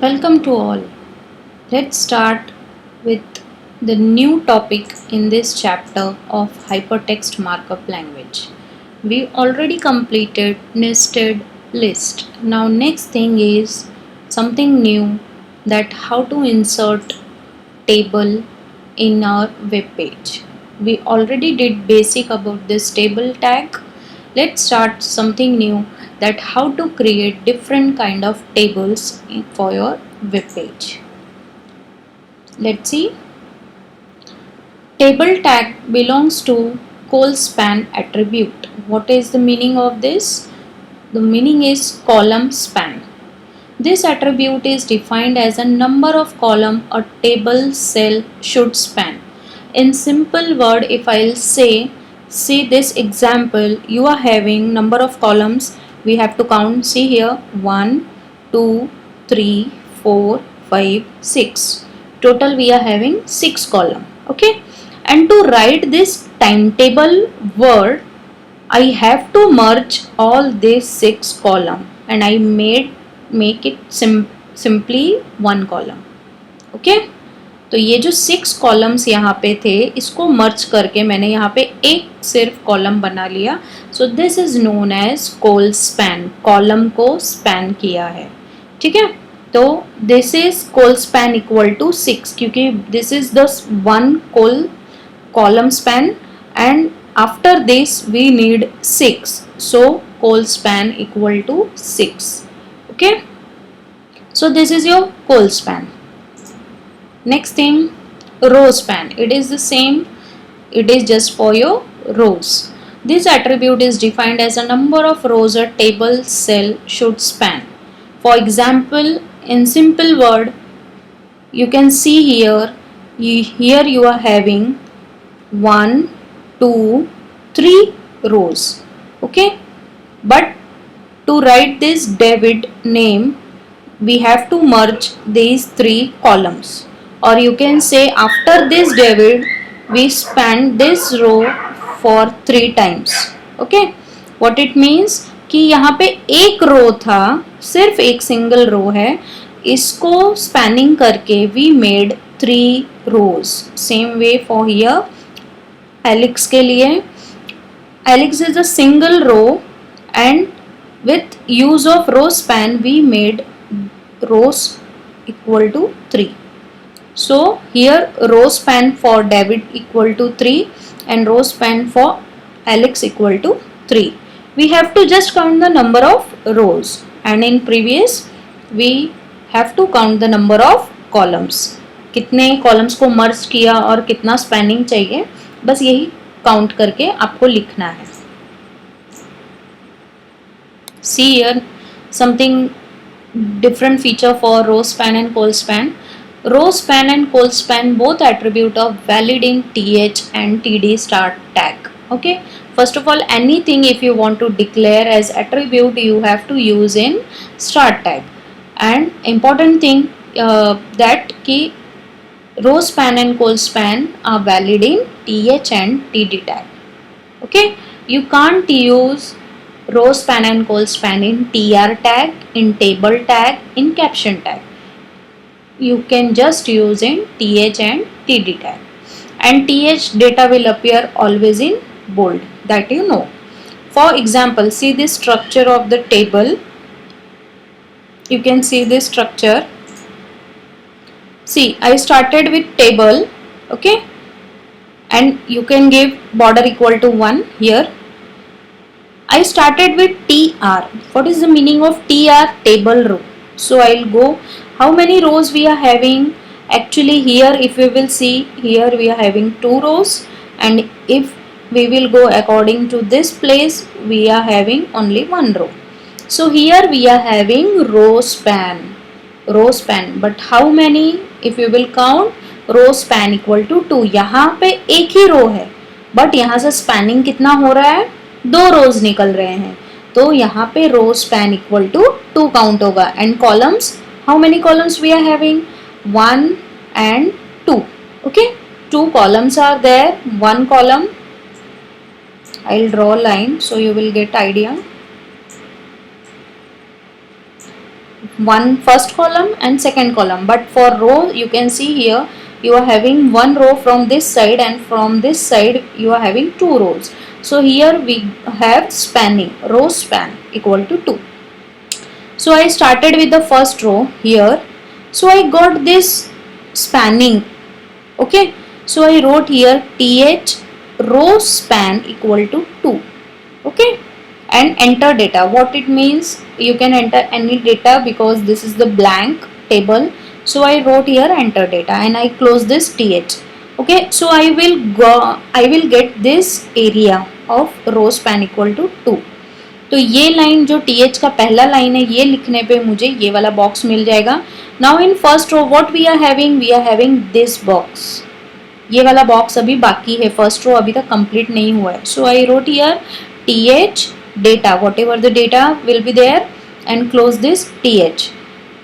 Welcome to all. Let's start with the new topic in this chapter of hypertext markup language. We already completed nested list. Now next thing is something new, that how to insert table in our web page. We already did basic about this table tag. Let's start something new, that how to create different kind of tables for your web page. Let's see. Table tag belongs to colspan attribute. What is the meaning of this? The meaning is column span. This attribute is defined as a number of column a table cell should span. In simple word, if I'll say, see this example, you are having number of columns. We have to count. See here, 1, 2, 3, 4, 5, 6. Total we are having 6 column. Okay. And to write this timetable word, I have to merge all these 6 column and I make it simply one column. Okay तो ये जो 6 columns यहाँ पे थे, इसको मर्ज करके मैंने यहाँ पे एक सिर्फ कॉलम बना लिया. So this is known as col span. Column को स्पैन किया है. ठीक है, तो this is col span equal to 6, क्योंकि this is the one col column span and after this we need 6, so col span equal to 6. Okay, so this is your col span. Next thing, row span. It is the same, it is just for your rows. This attribute is defined as a number of rows a table cell should span. For example, in simple word, you can see here, you are having 1, 2, 3 rows. Okay, but to write this David name, we have to merge these 3 columns, or you can say after this David we span this row for 3 times. Okay, what it means कि यहाँ पे एक रो था, सिर्फ एक single row है, इसको spanning करके we made 3 rows. Same way for here Alex के लिए, Alex is a single row and with use of row span we made rows equal to 3. So here row span for David equal to 3 and row span for Alex equal to 3. We have to just count the number of rows, and in previous we have to count the number of columns. कितने columns को merge किया और कितना spanning चाहिए, बस यही count करके आपको लिखना है. See here something different feature for row span and col span. Row span and col span both attribute of valid in th and td start tag. Okay, first of all, anything if you want to declare as attribute, you have to use in start tag. And important thing that ki row span and col span are valid in th and td tag. Okay, you can't use row span and col span in tr tag, in table tag, in caption tag. You can just use in th and td tag, and th data will appear always in bold, that you know. For example, see this structure of the table. You can see this structure. See, I started with table. Okay, and you can give border equal to 1 here. I started with tr. What is the meaning of tr? Table row. So I'll go, how many rows we are having? Actually here if we will see, here we are having 2 rows, and if we will go according to this place, we are having only 1 row. So here we are having row span, but how many? If you will count, row span equal to 2. यहाँ पे एक ही रो है, but यहाँ से spanning कितना हो रहा है? 2 रोज निकल रहे हैं, तो यहाँ पे row span equal to 2 count होगा. And columns, how many columns we are having? 1 and 2. Okay, 2 columns are there. 1 column, I'll draw a line so you will get idea. one first column and second column, but for row you can see here you are having one row from this side and from this side you are having two rows. So here we have spanning, row span equal to 2. So I started with the first row here. So I got this spanning. Okay. So I wrote here th row span equal to 2. Okay. And enter data. What it means, you can enter any data because this is the blank table. So I wrote here enter data and I close this th. Okay. So I will get this area of row span equal to 2. तो ये line जो th का पहला line है ये लिखने पे मुझे ये वाला बॉक्स मिल जाएगा. Now in first row what we are having this box. ये वाला बॉक्स अभी बाकी है, फर्स्ट रो अभी तक कंप्लीट नहीं हुआ है. So I wrote here th data, whatever the data will be there, and close this th.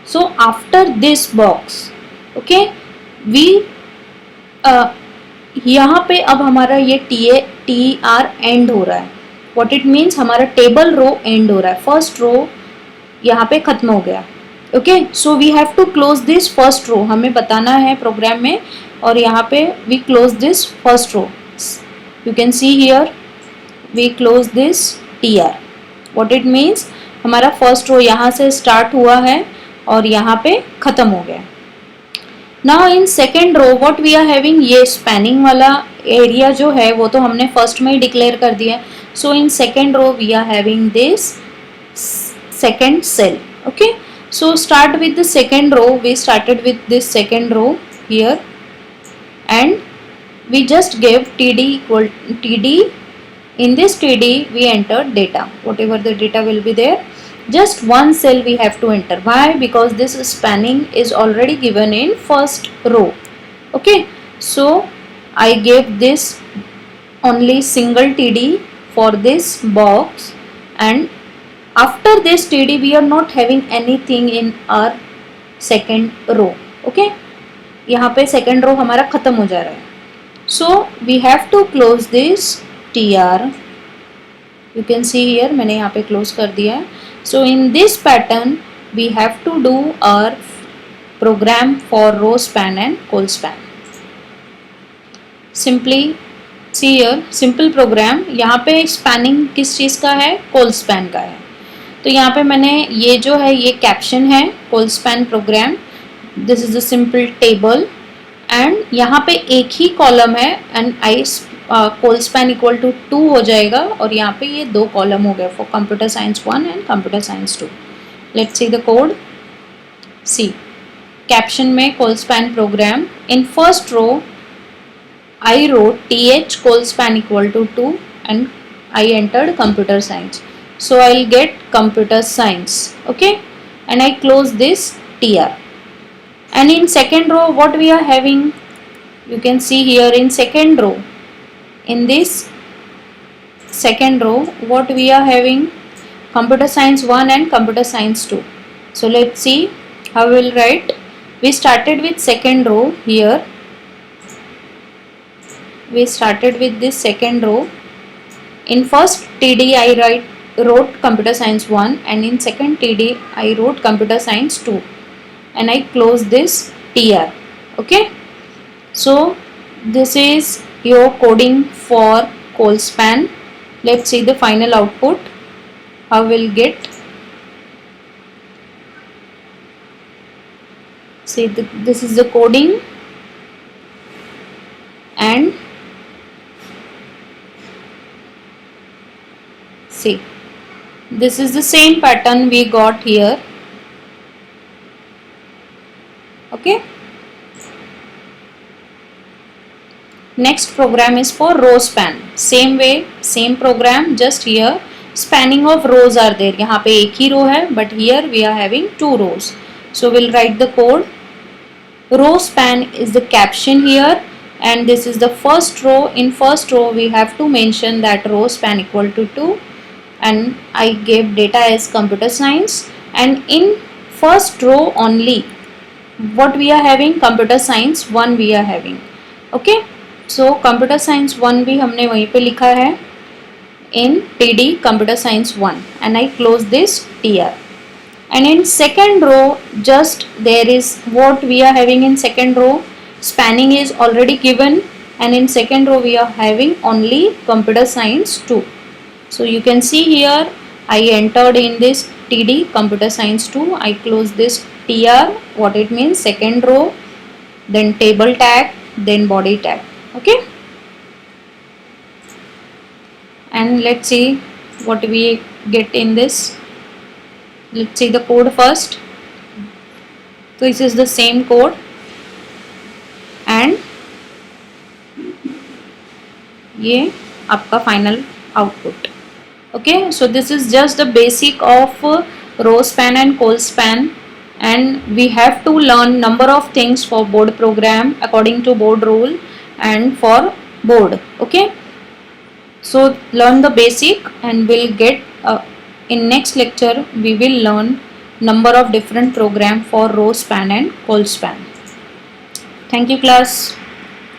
So after this box, okay, we यहाँ पे अब हमारा ये tr एंड हो रहा है. What it means, हमारा टेबल रो एंड हो रहा है, फर्स्ट रो यहाँ पे खत्म हो गया. Okay, so we have to close this first row, हमें बताना है प्रोग्राम में, और यहाँ पे we close this first row. You can see here we close this tr. What it means, हमारा फर्स्ट रो यहाँ से स्टार्ट हुआ है और यहाँ पे खत्म हो गया. Now in second row what we are having, ये स्पैनिंग वाला एरिया जो है वो तो हमने फर्स्ट में ही डिक्लेयर कर दिया है. So in second row we are having this second cell. Okay, so start with the second row. We started with this second row here and we just gave td equal td. In this td we entered data, whatever the data will be there. Just one cell we have to enter. Why? Because this spanning is already given in first row. Okay, so I gave this only single td for this box, and after this td we are not having anything in our second row. Okay, यहाँ पे second row हमारा खत्म हो जा रहा है. So we have to close this tr. You can see here मैंने यहाँ पे close कर दिया है. So in this pattern we have to do our program for row span and col span. Simply see here, simple program. यहाँ पे spanning किस चीज़ का है, col span का है. तो यहाँ पे मैंने ये जो है ये कैप्शन है col span program. This is a simple table and यहाँ पे एक ही कॉलम है and I col span equal to 2 हो जाएगा और यहाँ पे ये दो कॉलम हो गए for computer science 1 and computer science 2. Let's see the code. See caption में col span program. In first row I wrote th col span equal to 2 and I entered computer science. So I'll get computer science. Okay, and I close this tr. And in second row what we are having, you can see here in second row, in this second row what we are having, computer science 1 and computer science 2. So let's see how we'll write. We started with second row here. We started with this second row. In first td I wrote computer science 1 and in second td I wrote computer science 2 and I close this tr. Okay, so this is your coding for col span. Let's see the final output, how we'll get. See this is the coding and see this is the same pattern we got here. Okay, next program is for row span. Same way, same program, just here spanning of rows are there. यहाँ पे एक ही row है but here we are having 2 rows. So we'll write the code. Row span is the caption here and this is the first row. In first row we have to mention that row span equal to 2 and I gave data as computer science, and in first row only what we are having, computer science 1 we are having. Okay, so computer science 1 भी हमने वहीं पे लिखा है in td computer science 1 and I close this tr. and in second row just there is what we are having in second row. Spanning is already given, and in second row we are having only computer science 2. So you can see here I entered in this TD computer science 2. I close this TR, what it means, second row, then table tag, then body tag. Okay, and let's see what we get in this. Let's see the code first. So this is the same code, and ये आपका final output. Okay, so this is just the basic of row span and col span, and we have to learn number of things for board program according to board rule and for board. Okay, so learn the basic, and we'll get in next lecture we will learn number of different program for row span and col span. Thank you class.